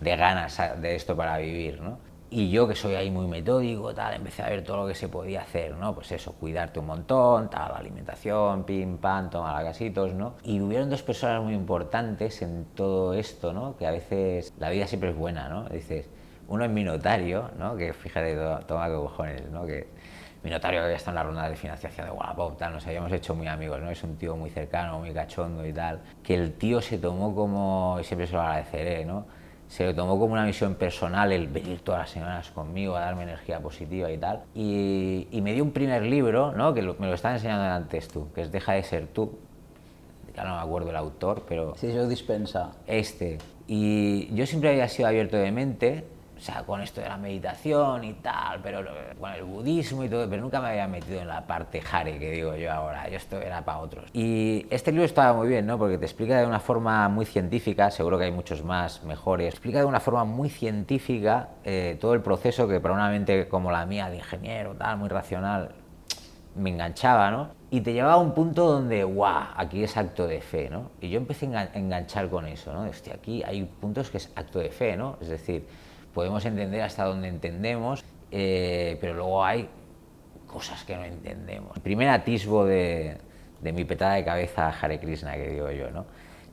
de ganas de esto para vivir, ¿no? Y yo, que soy ahí muy metódico, tal, empecé a ver todo lo que se podía hacer, ¿no? Pues eso, cuidarte un montón, tal, alimentación, pim, pam, toma gasitos, ¿no? Y hubieron dos personas muy importantes en todo esto, ¿no? Que a veces la vida siempre es buena, ¿no? Dices, uno es mi notario, ¿no? Que fíjate, toma que cojones, ¿no? Que mi notario que había estado en la ronda de financiación de Wallapop, tal, nos habíamos hecho muy amigos, ¿no? Es un tío muy cercano, muy cachondo y tal. Que el tío se tomó como, y siempre se lo agradeceré, ¿no? se lo tomó como una misión personal el venir todas las semanas conmigo a darme energía positiva y tal. Y me dio un primer libro, ¿no? Que me lo estaba enseñando antes tú, que es Deja de ser tú. Ya no me acuerdo el autor, pero... Sí, Joe Dispenza. Y yo siempre había sido abierto de mente, o sea, con esto de la meditación y tal, pero con el budismo y todo, pero nunca me había metido en la parte Hare, que digo yo ahora, yo esto era para otros. Y este libro estaba muy bien, ¿no? Porque te explica de una forma muy científica, seguro que hay muchos más mejores, explica de una forma muy científica todo el proceso que para una mente como la mía, de ingeniero, tal, muy racional, me enganchaba, ¿no? Y te llevaba a un punto donde, guau, aquí es acto de fe, ¿no? Y yo empecé a enganchar con eso, ¿no? Hostia, aquí hay puntos que es acto de fe, ¿no? Es decir, podemos entender hasta donde entendemos, pero luego hay cosas que no entendemos. El primer atisbo de mi petada de cabeza a Hare Krishna, que digo yo, ¿no?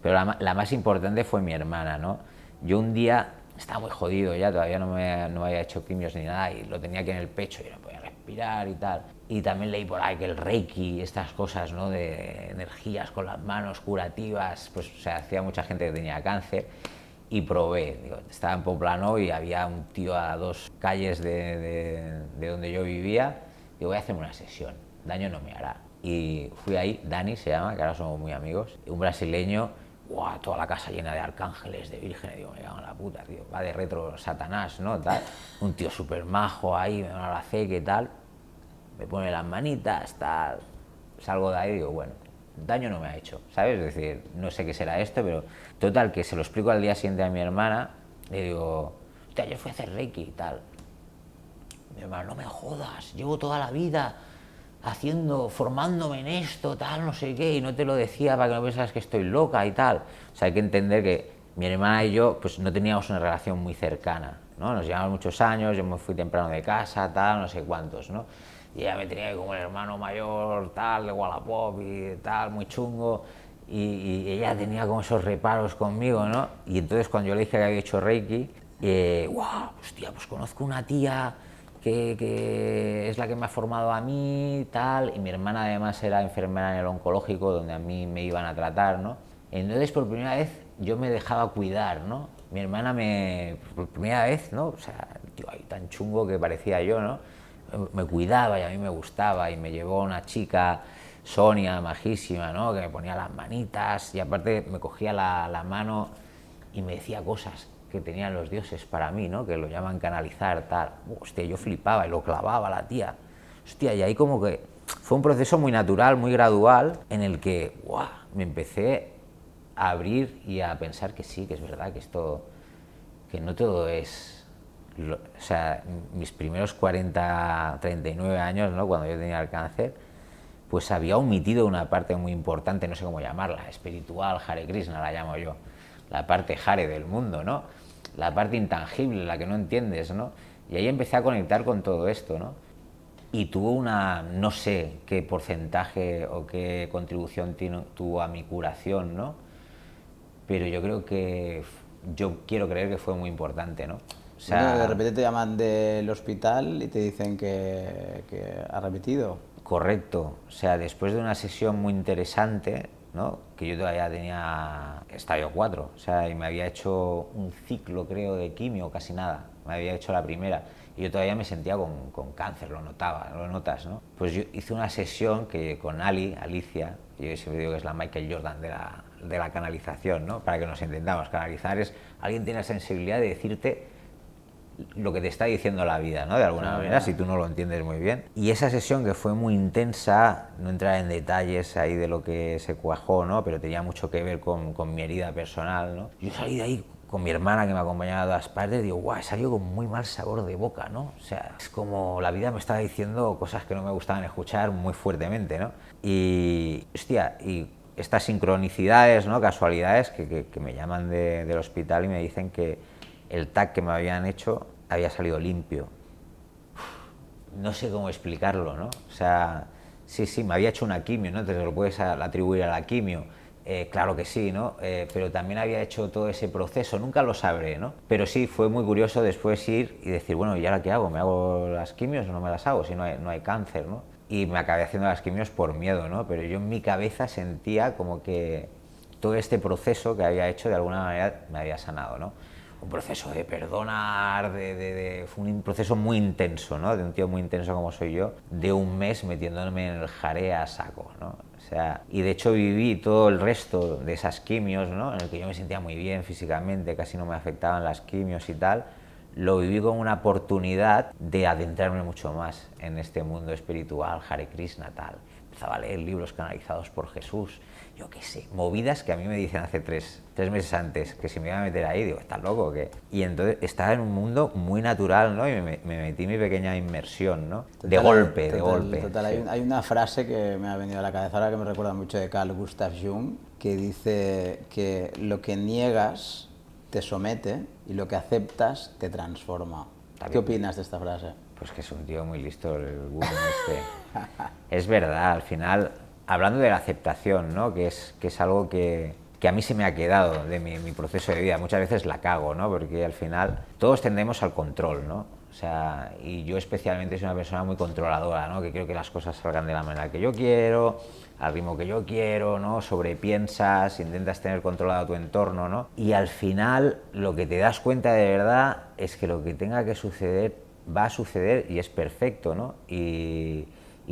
Pero la más importante fue mi hermana, ¿no? Yo un día estaba muy jodido ya, todavía no me había hecho quimios ni nada, y lo tenía aquí en el pecho y no podía respirar y tal. Y también leí por ahí que el Reiki, estas cosas, ¿no? De energías con las manos curativas, pues o sea, hacía mucha gente que tenía cáncer. Y probé, digo, estaba en Poplano y había un tío a 2 calles de donde yo vivía, digo, voy a hacerme una sesión, daño no me hará. Y fui ahí, Dani se llama, que ahora somos muy amigos, un brasileño, ¡guau!, toda la casa llena de arcángeles, de vírgenes, digo, me cago en la puta, tío, va de retro Satanás, ¿no? Tal. Un tío súper majo ahí, me da la fe, ¿qué tal? Me pone las manitas, tal, salgo de ahí y digo, bueno, daño no me ha hecho, ¿sabes? Es decir, no sé qué será esto, pero total, que se lo explico al día siguiente a mi hermana, le digo, hostia, yo fui a hacer Reiki y tal. Mi hermano, no me jodas, llevo toda la vida formándome en esto, tal, no sé qué, y no te lo decía para que no pensaras que estoy loca y tal. O sea, hay que entender que mi hermana y yo, pues no teníamos una relación muy cercana, ¿no? Nos llevamos muchos años, yo me fui temprano de casa, tal, no sé cuántos, ¿no? Y ella me tenía como el hermano mayor, tal, de Wallapop y tal, muy chungo, y ella tenía como esos reparos conmigo, ¿no? Y entonces cuando yo le dije que había hecho Reiki, ¡guau! Hostia, pues conozco una tía que es la que me ha formado a mí, tal, y mi hermana además era enfermera en el oncológico, donde a mí me iban a tratar, ¿no? Entonces por primera vez yo me dejaba cuidar, ¿no? Mi hermana por primera vez, ¿no? O sea, tío, ahí tan chungo que parecía yo, ¿no? Me cuidaba y a mí me gustaba, y me llevó una chica, Sonia, majísima, ¿no? Que me ponía las manitas y aparte me cogía la mano y me decía cosas que tenían los dioses para mí, ¿no? Que lo llaman canalizar, tal. Hostia, yo flipaba y lo clavaba la tía. Hostia, y ahí como que fue un proceso muy natural, muy gradual, en el que, ¡guau!, me empecé a abrir y a pensar que sí, que es verdad, que esto, que no todo es... O sea, mis primeros 40, 39 años, ¿no?, cuando yo tenía el cáncer, pues había omitido una parte muy importante, no sé cómo llamarla, espiritual, Hare Krishna la llamo yo, la parte Hare del mundo, ¿no? La parte intangible, la que no entiendes, ¿no? Y ahí empecé a conectar con todo esto, ¿no? Y tuvo una, no sé qué porcentaje o qué contribución tuvo a mi curación, ¿no? Pero yo creo que, yo quiero creer que fue muy importante, ¿no? O Bueno, de sea, repente te llaman del hospital y te dicen que has repetido. correcto. O sea, después de una sesión muy interesante, ¿no?, que yo todavía tenía estadio 4, o sea, y me había hecho un ciclo, creo, de quimio, casi nada. Me había hecho la primera. Y yo todavía me sentía con cáncer, lo notaba, lo notas, ¿no? Pues yo hice una sesión con Alicia, yo siempre digo que es la Michael Jordan de la canalización, ¿no? Para que nos entendamos, canalizar es, alguien tiene la sensibilidad de decirte lo que te está diciendo la vida, ¿no?, de alguna manera, si tú no lo entiendes muy bien. Y esa sesión, que fue muy intensa, no entrar en detalles ahí de lo que se cuajó, ¿no?, pero tenía mucho que ver con mi herida personal, ¿no? Yo salí de ahí con mi hermana, que me acompañaba a todas partes, y digo, guau, he salido con muy mal sabor de boca, ¿no? O sea, es como la vida me estaba diciendo cosas que no me gustaban escuchar muy fuertemente, ¿no? Y, hostia, y estas sincronicidades, ¿no?, casualidades que me llaman del hospital y me dicen que el TAC que me habían hecho había salido limpio. No sé cómo explicarlo, ¿no? O sea, sí, me había hecho una quimio, ¿no? Entonces lo puedes atribuir a la quimio. Claro que sí, ¿no? Pero también había hecho todo ese proceso, nunca lo sabré, ¿no? Pero sí, fue muy curioso después ir y decir, bueno, ¿y ahora qué hago? ¿Me hago las quimios o no me las hago si no hay cáncer, ¿no? Y me acabé haciendo las quimios por miedo, ¿no? Pero yo en mi cabeza sentía como que todo este proceso que había hecho de alguna manera me había sanado, ¿no? un proceso de perdonar, fue un proceso muy intenso, ¿no? De un tío muy intenso como soy yo, de un mes metiéndome en el jaré a saco, ¿no? O sea, y de hecho viví todo el resto de esas quimios, ¿no? En el que yo me sentía muy bien físicamente, casi no me afectaban las quimios y tal, lo viví como una oportunidad de adentrarme mucho más en este mundo espiritual, Hare Krishna, tal. Empezaba a leer libros canalizados por Jesús, yo qué sé, movidas que a mí me dicen hace tres meses antes que si me iba a meter ahí, digo, ¿estás loco o qué? Y entonces estaba en un mundo muy natural, ¿no? Y me metí mi pequeña inmersión, ¿no? De golpe. Total. Sí. Hay una frase que me ha venido a la cabeza ahora que me recuerda mucho de Carl Gustav Jung, que dice que lo que niegas te somete y lo que aceptas te transforma. ¿Qué opinas de esta frase? Pues que es un tío muy listo el Wung este. Es verdad, al final, hablando de la aceptación, ¿no? Que es algo que a mí se me ha quedado de mi proceso de vida. Muchas veces la cago, ¿no? Porque al final todos tendemos al control, ¿no? O sea, y yo especialmente soy una persona muy controladora, ¿no? Que quiero que las cosas salgan de la manera que yo quiero, al ritmo que yo quiero, ¿no? Sobrepiensas, intentas tener controlado tu entorno, ¿no? Y al final lo que te das cuenta de verdad es que lo que tenga que suceder va a suceder y es perfecto, ¿no? Y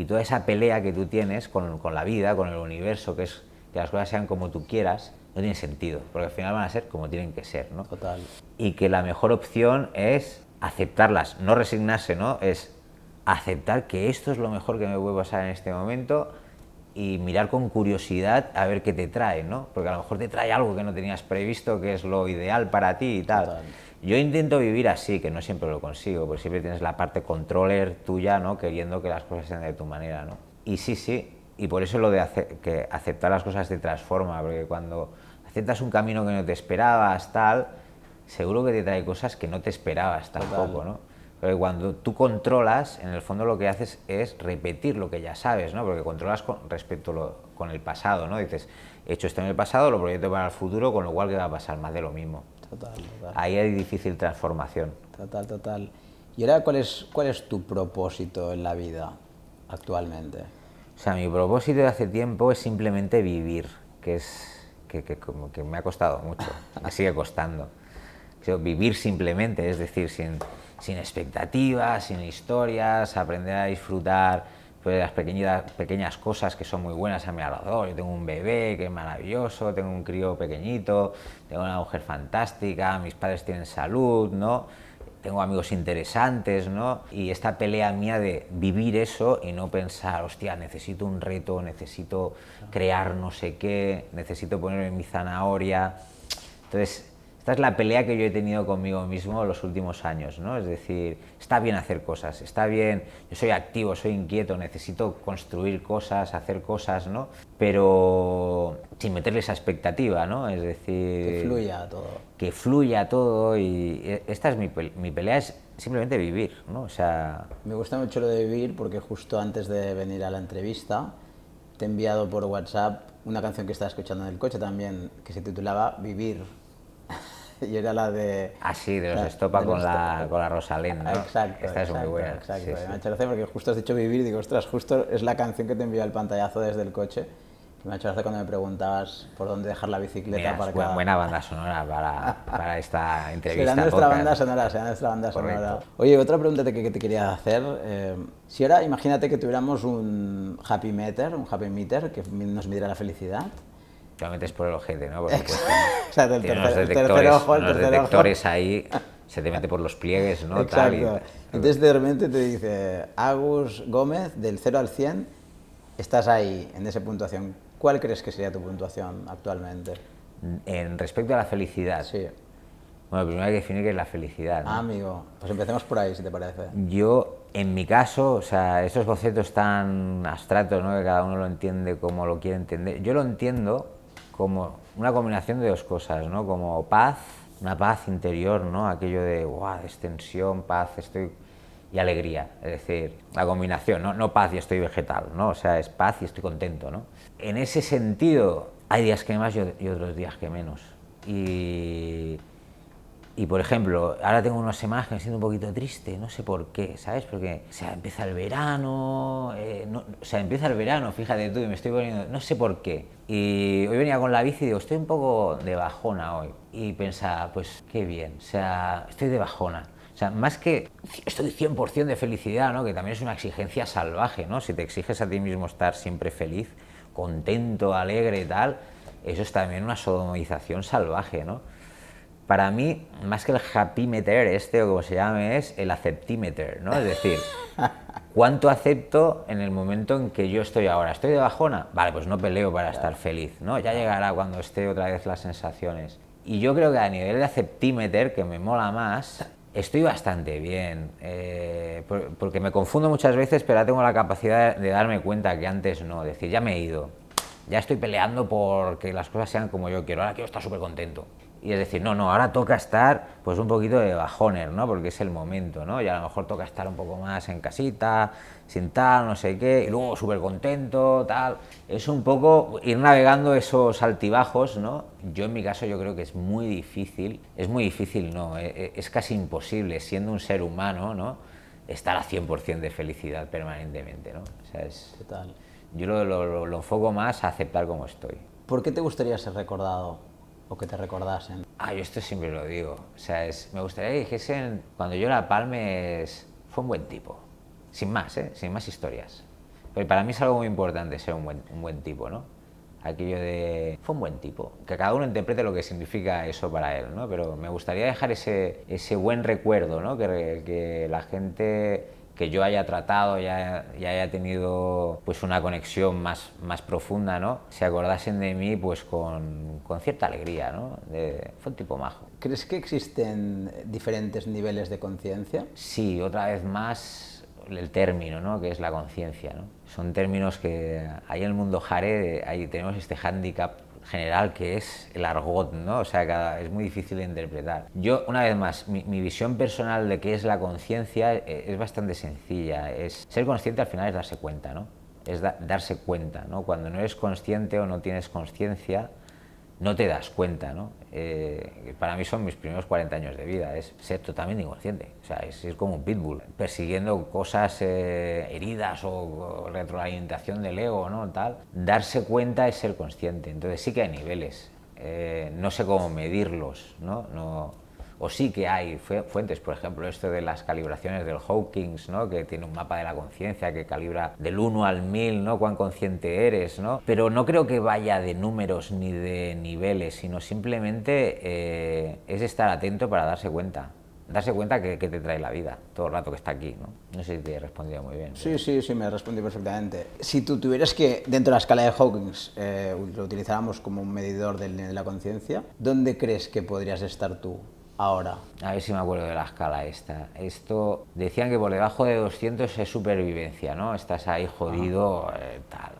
toda esa pelea que tú tienes con la vida, con el universo, que es que las cosas sean como tú quieras, no tiene sentido, porque al final van a ser como tienen que ser, ¿no? Total. Y que la mejor opción es aceptarlas, no resignarse, ¿no? Es aceptar que esto es lo mejor que me puede pasar en este momento y mirar con curiosidad a ver qué te trae, ¿no? Porque a lo mejor te trae algo que no tenías previsto, que es lo ideal para ti y tal. Total. Yo intento vivir así, que no siempre lo consigo, porque siempre tienes la parte controller tuya, ¿no? Queriendo que las cosas sean de tu manera, ¿no? Y sí, y por eso lo de que aceptar las cosas te transforma, porque cuando aceptas un camino que no te esperabas, tal, seguro que te trae cosas que no te esperabas tampoco, ¿no? Porque cuando tú controlas, en el fondo lo que haces es repetir lo que ya sabes, ¿no? Porque controlas con el pasado, ¿no? Dices, he hecho esto en el pasado, lo proyecto para el futuro, con lo cual, ¿qué va a pasar? Más de lo mismo. Total. Ahí hay difícil transformación. Total. Y ahora, ¿cuál es tu propósito en la vida actualmente? O sea, mi propósito de hace tiempo es simplemente vivir, que como que me ha costado mucho, me sigue costando. Vivir simplemente, es decir, sin expectativas, sin historias, aprender a disfrutar pues, de las pequeñas cosas que son muy buenas a mi alrededor. Yo tengo un bebé que es maravilloso, tengo un crío pequeñito, tengo una mujer fantástica, mis padres tienen salud, ¿no? Tengo amigos interesantes, ¿no? Y esta pelea mía de vivir eso y no pensar, hostia, necesito un reto, necesito crear no sé qué, necesito ponerme mi zanahoria. Entonces, esta es la pelea que yo he tenido conmigo mismo los últimos años, ¿no? Es decir, está bien hacer cosas, está bien, yo soy activo, soy inquieto, necesito construir cosas, hacer cosas, ¿no? Pero sin meterle esa expectativa, ¿no? Es decir... Que fluya todo. Que fluya todo y esta es mi pelea, es simplemente vivir, ¿no? O sea... Me gusta mucho lo de vivir porque justo antes de venir a la entrevista te he enviado por WhatsApp una canción que estaba escuchando en el coche también, que se titulaba Vivir. Y era la de... Ah, sí, de los Estopa con la Rosalén, ¿no? Exacto. Esta es muy buena. Exacto. Sí, Me ha hecho gracia porque justo has dicho vivir y digo, ostras, justo es la canción que te envió el pantallazo desde el coche. Y me ha hecho gracia cuando me preguntabas por dónde dejar la bicicleta. Mira, para es buena banda sonora para esta entrevista. Será nuestra banda sonora. Oye, otra pregunta que te quería hacer. Si ahora imagínate que tuviéramos un happy meter que nos midiera la felicidad. Te lo metes por el ojete, ¿no? Por supuesto. Exacto, el detectores ahí, se te mete por los pliegues, ¿no? Exacto. Entonces de repente te dice, Agus Gómez, del 0 al 100, estás ahí, en esa puntuación. ¿Cuál crees que sería tu puntuación actualmente? En respecto a la felicidad. Sí. Bueno, primero hay que definir qué es la felicidad, ¿no? Amigo, pues empecemos por ahí, si te parece. Yo, en mi caso, o sea, estos conceptos tan abstractos, ¿no? Que cada uno lo entiende como lo quiere entender. Yo lo entiendo como una combinación de dos cosas, ¿no? Como paz, una paz interior, ¿no? Aquello de, wow, extensión, paz, y alegría, es decir, la combinación, no paz y estoy vegetal, ¿no? O sea, es paz y estoy contento, ¿no? En ese sentido, hay días que más y otros días que menos. Y Y por ejemplo, ahora tengo unas semanas que me siento un poquito triste, no sé por qué, ¿sabes? Porque, o sea, empieza el verano, o sea, empieza el verano, fíjate tú, y me estoy poniendo, no sé por qué. Y hoy venía con la bici y digo, estoy un poco de bajona hoy. Y pensaba, pues qué bien, o sea, estoy de bajona. O sea, más que estoy 100% de felicidad, ¿no? Que también es una exigencia salvaje, ¿no? Si te exiges a ti mismo estar siempre feliz, contento, alegre y tal, eso es también una sodomización salvaje, ¿no? Para mí, más que el happymeter este o como se llame, es el acceptimeter, ¿no? Es decir, ¿cuánto acepto en el momento en que yo estoy ahora? ¿Estoy de bajona? Vale, pues no peleo para estar feliz, ¿no? Ya llegará cuando esté otra vez las sensaciones. Y yo creo que a nivel de acceptimeter, que me mola más, estoy bastante bien, porque me confundo muchas veces, pero ahora tengo la capacidad de darme cuenta que antes no, decir, ya me he ido, ya estoy peleando porque las cosas sean como yo quiero, ahora quiero estar súper contento. Y es decir, no, ahora toca estar pues un poquito de bajoner, ¿no? Porque es el momento, ¿no? Y a lo mejor toca estar un poco más en casita, sin tal, no sé qué, y luego súper contento, tal. Es un poco ir navegando esos altibajos, ¿no? Yo en mi caso yo creo que es muy difícil, no, es casi imposible, siendo un ser humano, ¿no? Estar a 100% de felicidad permanentemente, ¿no? O sea, Total. yo lo enfoco más a aceptar como estoy. ¿Por qué te gustaría ser recordado o que te recordasen? Yo esto siempre lo digo. O sea, me gustaría que dijesen, cuando yo la palme, fue un buen tipo. Sin más, ¿eh? Sin más historias. Pero para mí es algo muy importante ser un buen tipo, ¿no? Aquello de, fue un buen tipo. Que cada uno interprete lo que significa eso para él, ¿no? Pero me gustaría dejar ese buen recuerdo, ¿no? Que la gente que yo haya tratado, ya haya tenido pues una conexión más profunda, ¿no? Se acordasen de mí pues con cierta alegría, ¿no? Fue un tipo majo. ¿Crees que existen diferentes niveles de conciencia? Sí, otra vez más el término, ¿no? Que es la conciencia, ¿no? Son términos que ahí en el mundo jare ahí tenemos este hándicap general que es el argot, ¿no? O sea, es muy difícil de interpretar. Yo, una vez más, mi visión personal de qué es la conciencia es bastante sencilla. Ser consciente al final es darse cuenta, ¿no? Es darse cuenta, ¿no? Cuando no eres consciente o no tienes conciencia, no te das cuenta, ¿no? Para mí son mis primeros 40 años de vida, es ser totalmente inconsciente, o sea, es como un pitbull, persiguiendo cosas heridas o retroalimentación del ego, ¿no? Tal. Darse cuenta es ser consciente, entonces sí que hay niveles, no sé cómo medirlos, ¿no? O sí que hay fuentes, por ejemplo, esto de las calibraciones del Hawkins, ¿no? Que tiene un mapa de la conciencia que calibra del 1 al 1000, ¿no? Cuán consciente eres, ¿no? Pero no creo que vaya de números ni de niveles, sino simplemente es estar atento para darse cuenta. Darse cuenta que te trae la vida todo el rato que está aquí, ¿no? No sé si te he respondido muy bien. Sí, sí, me respondí perfectamente. Si tú tuvieras que, dentro de la escala de Hawkins, lo utilizáramos como un medidor de la conciencia, ¿dónde crees que podrías estar tú ahora? A ver si me acuerdo de la escala esta. Esto, decían que por debajo de 200 es supervivencia, ¿no? Estás ahí jodido, tal.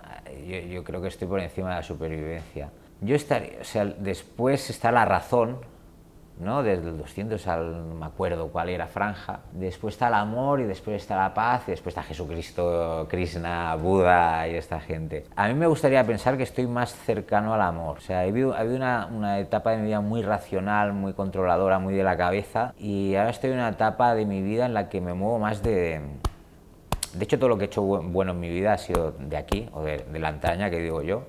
Yo creo que estoy por encima de la supervivencia. Yo estaría, o sea, después está la razón, ¿no? Desde el 200 al, no me acuerdo cuál era franja. Después está el amor y después está la paz y después está Jesucristo, Krishna, Buda y esta gente. A mí me gustaría pensar que estoy más cercano al amor. O sea, ha habido una etapa de mi vida muy racional, muy controladora, muy de la cabeza, y ahora estoy en una etapa de mi vida en la que me muevo más de hecho, todo lo que he hecho bueno en mi vida ha sido de aquí, o de la entraña, que digo yo,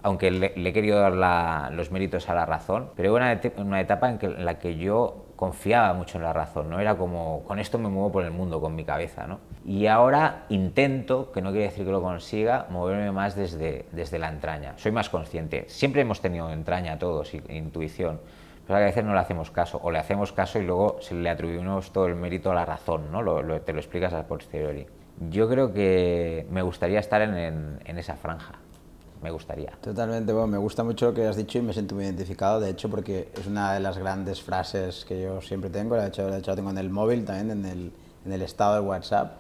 aunque le he querido dar los méritos a la razón, pero era una etapa en la que yo confiaba mucho en la razón, ¿no? Era como, con esto me muevo por el mundo, con mi cabeza, ¿no? Y ahora intento, que no quiere decir que lo consiga, moverme más desde la entraña. Soy más consciente. Siempre hemos tenido entraña todos, intuición, pero a veces no le hacemos caso, o le hacemos caso y luego se le atribuimos todo el mérito a la razón, ¿no? Te lo explicas a posteriori. Yo creo que me gustaría estar en esa franja. Me gustaría. Totalmente, bueno, me gusta mucho lo que has dicho y me siento muy identificado, de hecho, porque es una de las grandes frases que yo siempre tengo, de hecho la tengo en el móvil también, en el estado de WhatsApp,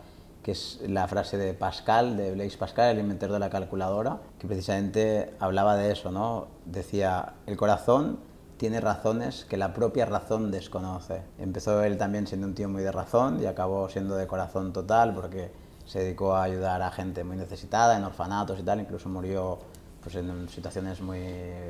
que es la frase de Pascal, de Blaise Pascal, el inventor de la calculadora, que precisamente hablaba de eso, ¿no? Decía, el corazón tiene razones que la propia razón desconoce. Empezó él también siendo un tío muy de razón y acabó siendo de corazón total porque se dedicó a ayudar a gente muy necesitada, en orfanatos y tal, incluso murió pues en situaciones muy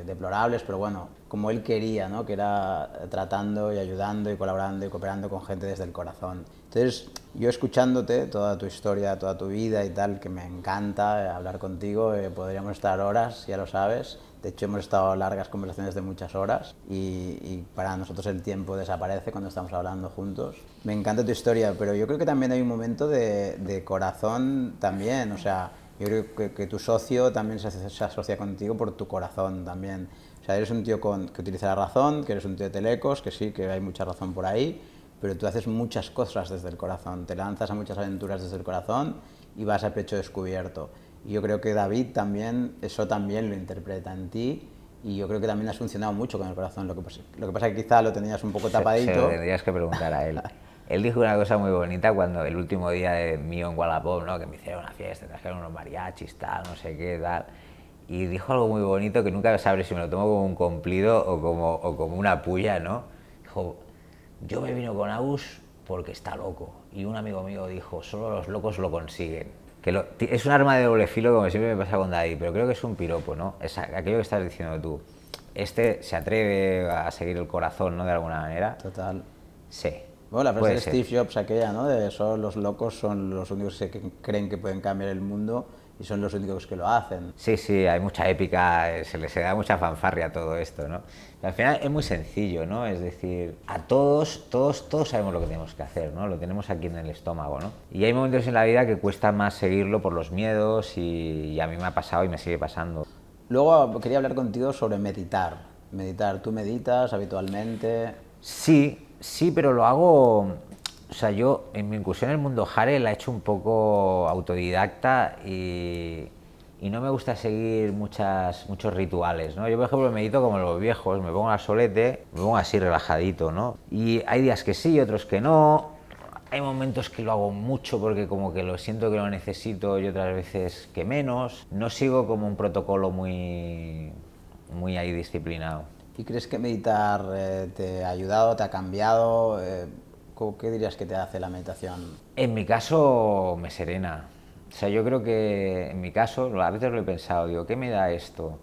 deplorables, pero bueno, como él quería, ¿no? Que era tratando y ayudando y colaborando y cooperando con gente desde el corazón. Entonces, yo escuchándote, toda tu historia, toda tu vida y tal, que me encanta hablar contigo, podríamos estar horas, ya lo sabes. De hecho, hemos estado largas conversaciones de muchas horas y para nosotros el tiempo desaparece cuando estamos hablando juntos. Me encanta tu historia, pero yo creo que también hay un momento de corazón también, o sea, yo creo que tu socio también se asocia contigo por tu corazón también. O sea, eres un tío que utiliza la razón, que eres un tío de telecos, que sí, que hay mucha razón por ahí, pero tú haces muchas cosas desde el corazón, te lanzas a muchas aventuras desde el corazón y vas a pecho descubierto. Y yo creo que David también, eso también lo interpreta en ti y yo creo que también has funcionado mucho con el corazón. Lo que pasa es que quizá lo tenías un poco tapadito. Se lo tendrías que preguntar a él. Él dijo una cosa muy bonita cuando el último día mío en Wallapop, ¿no? Que me hicieron una fiesta, trajeron unos mariachis, tal, no sé qué, tal. Y dijo algo muy bonito que nunca sabré si me lo tomo como un cumplido o como una puya, ¿no? Dijo, yo me vino con Agus porque está loco. Y un amigo mío dijo, solo los locos lo consiguen. Es un arma de doble filo, como siempre me pasa con David, pero creo que es un piropo, ¿no? Es aquello que estás diciendo tú. Se atreve a seguir el corazón, ¿no? De alguna manera. Total. Sí. Bueno, la frase de Steve Jobs aquella, ¿no? De solo los locos son los únicos que creen que pueden cambiar el mundo y son los únicos que lo hacen. Sí, sí, hay mucha épica, se da mucha fanfarria a todo esto, ¿no? Y al final es muy sencillo, ¿no? Es decir, a todos sabemos lo que tenemos que hacer, ¿no? Lo tenemos aquí en el estómago, ¿no? Y hay momentos en la vida que cuesta más seguirlo por los miedos y a mí me ha pasado y me sigue pasando. Luego quería hablar contigo sobre meditar. ¿Tú meditas habitualmente? Sí, pero lo hago. O sea, yo en mi incursión en el mundo Hare la he hecho un poco autodidacta y no me gusta seguir muchos rituales, ¿no? Yo, por ejemplo, medito como los viejos, me pongo al solete, me pongo así relajadito, ¿no? Y hay días que sí, otros que no. Hay momentos que lo hago mucho porque como que lo siento que lo necesito y otras veces que menos. No sigo como un protocolo muy ahí disciplinado. ¿Y crees que meditar te ha ayudado, te ha cambiado? ¿Qué dirías que te hace la meditación? En mi caso me serena. O sea, yo creo que en mi caso, a veces lo he pensado, digo, ¿qué me da esto?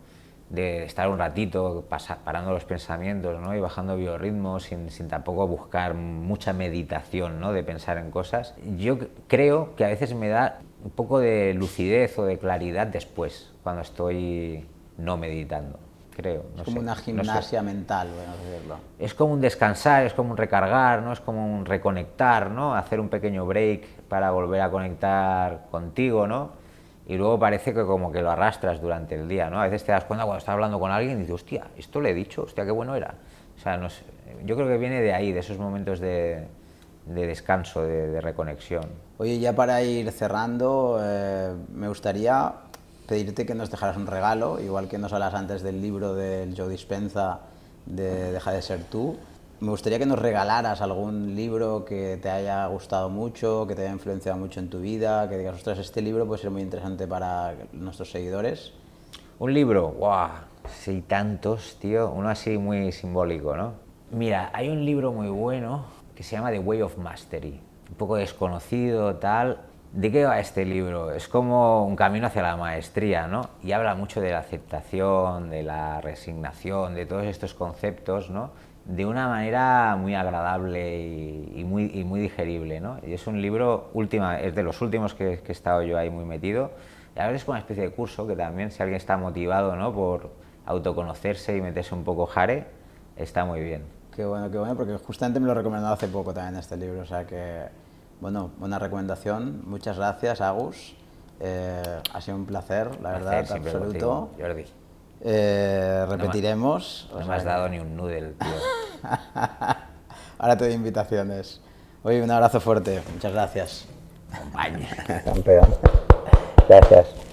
De estar un ratito parando los pensamientos, ¿no? Y bajando biorritmos sin tampoco buscar mucha meditación, ¿no? De pensar en cosas. Yo creo que a veces me da un poco de lucidez o de claridad después, cuando estoy no meditando. Creo, es como una gimnasia mental, bueno decirlo. Es como un descansar, es como un recargar, ¿no? Es como un reconectar, ¿no? Hacer un pequeño break para volver a conectar contigo, ¿no? Y luego parece que como que lo arrastras durante el día, ¿no? A veces te das cuenta cuando estás hablando con alguien y dices, hostia, esto le he dicho, hostia, qué bueno era. O sea, no sé, yo creo que viene de ahí, de esos momentos de descanso, de reconexión. Oye, ya para ir cerrando, me gustaría pedirte que nos dejaras un regalo, igual que nos hablas antes del libro del Joe Dispenza de Deja de ser tú. Me gustaría que nos regalaras algún libro que te haya gustado mucho, que te haya influenciado mucho en tu vida, que digas, ostras, este libro puede ser muy interesante para nuestros seguidores. Un libro, ¡guau! Sí, tantos, tío. Uno así muy simbólico, ¿no? Mira, hay un libro muy bueno que se llama The Way of Mastery. Un poco desconocido, tal. ¿De qué va este libro? Es como un camino hacia la maestría, ¿no? Y habla mucho de la aceptación, de la resignación, de todos estos conceptos, ¿no? De una manera muy agradable y muy digerible, ¿no? Y es un libro, es de los últimos que he estado yo ahí muy metido. Y a ver, es como una especie de curso que también, si alguien está motivado, ¿no? Por autoconocerse y meterse un poco Hare, está muy bien. Qué bueno, porque justamente me lo he recomendado hace poco también este libro, o sea que... Bueno, buena recomendación. Muchas gracias, Agus. Ha sido un placer, la verdad, absoluto. Contigo, Jordi. Repetiremos. No me has dado ni un noodle, tío. Ahora te doy invitaciones. Oye, un abrazo fuerte. Muchas gracias. Compañía. Campeón. Gracias.